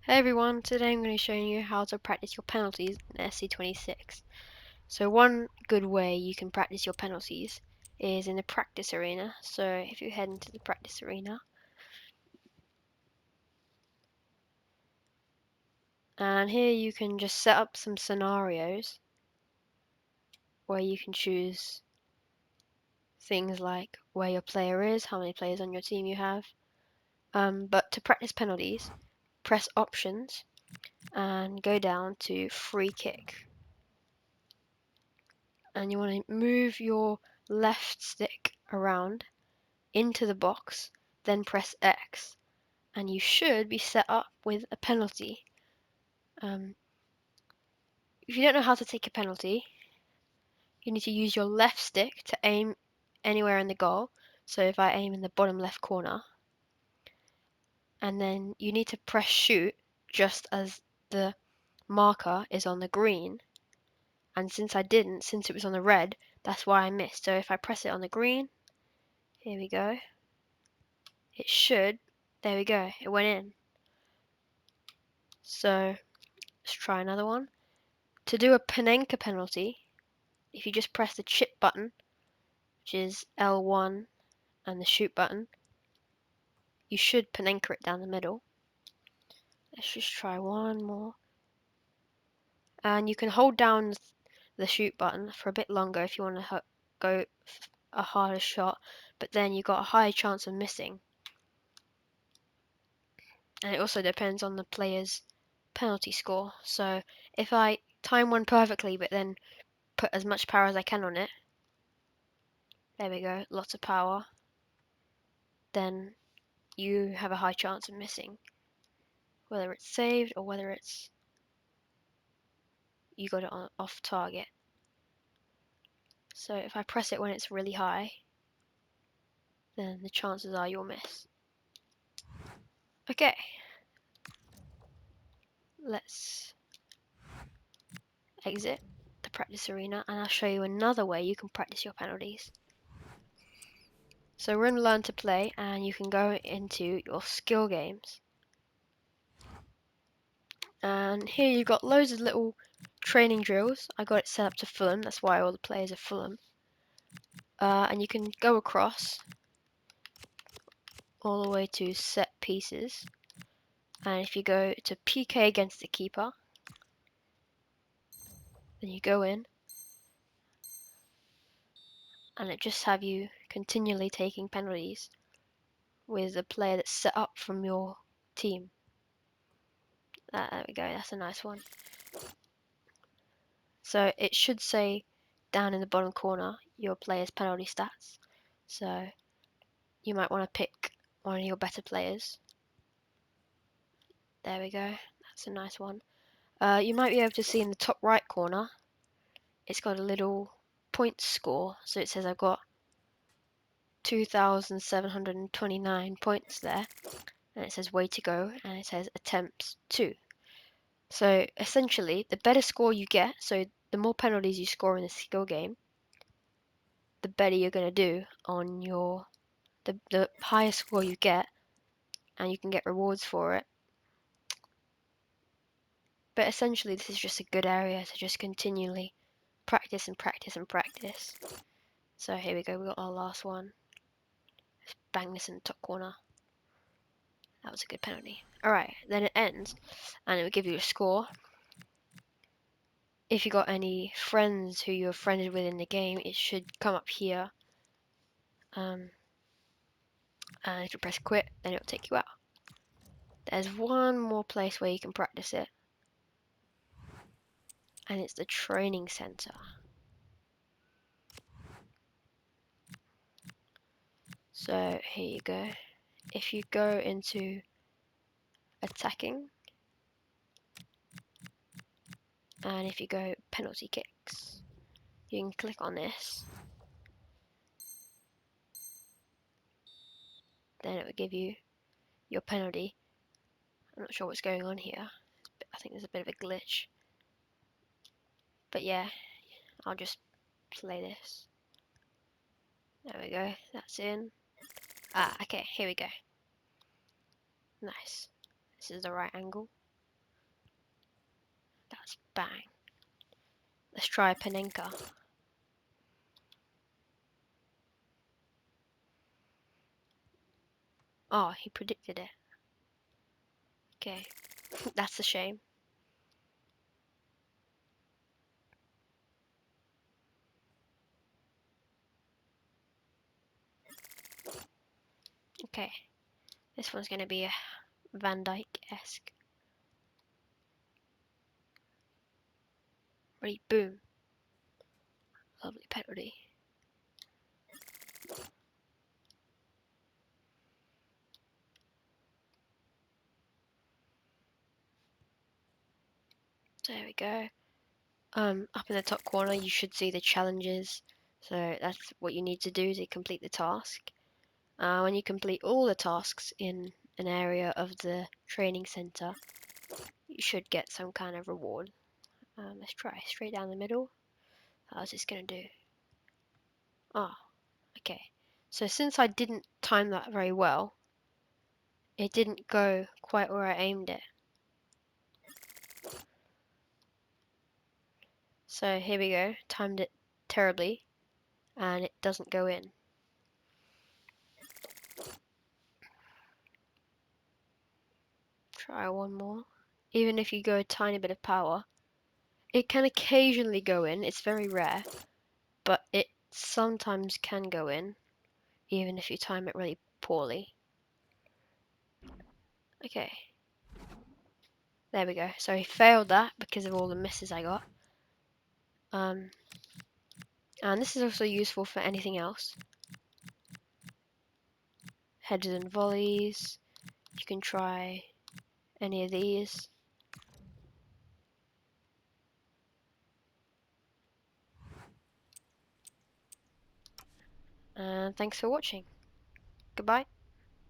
Hey everyone, today I'm going to be showing you how to practice your penalties in SC26. So one good way you can practice your penalties is in the practice arena. So if you head into the practice arena, and here you can just set up some scenarios where you can choose things like where your player is, how many players on your team you have. But to practice penalties, press options and go down to free kick. And you want to move your left stick around into the box, then press X, and you should be set up with a penalty. If you don't know how to take a penalty, you need to use your left stick to aim anywhere in the goal. So if I aim in the bottom left corner, and then you need to press shoot just as the marker is on the green. And since it was on the red, that's why I missed. So if I press it on the green, here we go. It should, there we go, it went in. So let's try another one. To do a Panenka penalty, if you just press the chip button, which is L1, and the shoot button, you should Panenka it down the middle. Let's just try one more. And you can hold down the shoot button for a bit longer if you want to go a harder shot, but then you've got a higher chance of missing. And it also depends on the player's penalty score. So if I time one perfectly, but then put as much power as I can on it, there we go, lots of power, then you have a high chance of missing, whether it's saved or whether it's you got it off target. So if I press it when it's really high, then the chances are you'll miss. Okay, let's exit the practice arena and I'll show you another way you can practice your penalties. So we're in Learn to Play and you can go into your skill games. And here you've got loads of little training drills. I got it set up to Fulham, that's why all the players are Fulham. And you can go across all the way to set pieces. And if you go to PK against the keeper, then you go in, and it just have you continually taking penalties with a player that's set up from your team. There we go, that's a nice one. So it should say down in the bottom corner your player's penalty stats. So you might want to pick one of your better players. There we go, that's a nice one. You might be able to see in the top right corner, it's got a little point score. So it says I've got 2,729 points there, and it says way to go, and it says attempts 2. So essentially, the better score you get, so the more penalties you score in the skill game, the better you're going to do on your, the higher score you get, and you can get rewards for it. But essentially, this is just a good area to just continually practice and practice and practice. So here we go, we got our last one. Let's bang this in the top corner. That was a good penalty. Alright, then it ends, and it will give you a score. If you got any friends who you're friended with in the game, it should come up here. And if you press quit, then it'll take you out. There's one more place where you can practice it, and it's the training center. So here you go. If you go into attacking, and if you go penalty kicks, you can click on this. Then it will give you your penalty. I'm not sure what's going on here. I think there's a bit of a glitch. But yeah, I'll just play this. There we go, that's in. Okay, here we go. Nice. This is the right angle. Bang. Let's try Panenka. Oh, he predicted it. Okay, that's a shame. Okay, this one's gonna be a Van Dyke-esque. Ready, boom. Lovely penalty. There we go. Up in the top corner, you should see the challenges. So that's what you need to do to complete the task. When you complete all the tasks in an area of the training center, you should get some kind of reward. Let's try straight down the middle. How's this gonna do? Oh, okay. So since I didn't time that very well, it didn't go quite where I aimed it. So here we go, timed it terribly, and it doesn't go in. Try one more. Even if you go a tiny bit of power, it can occasionally go in, it's very rare, but it sometimes can go in, even if you time it really poorly. Okay. There we go. So he failed that because of all the misses I got. And this is also useful for anything else. Headers and volleys. You can try any of these. And thanks for watching. Goodbye.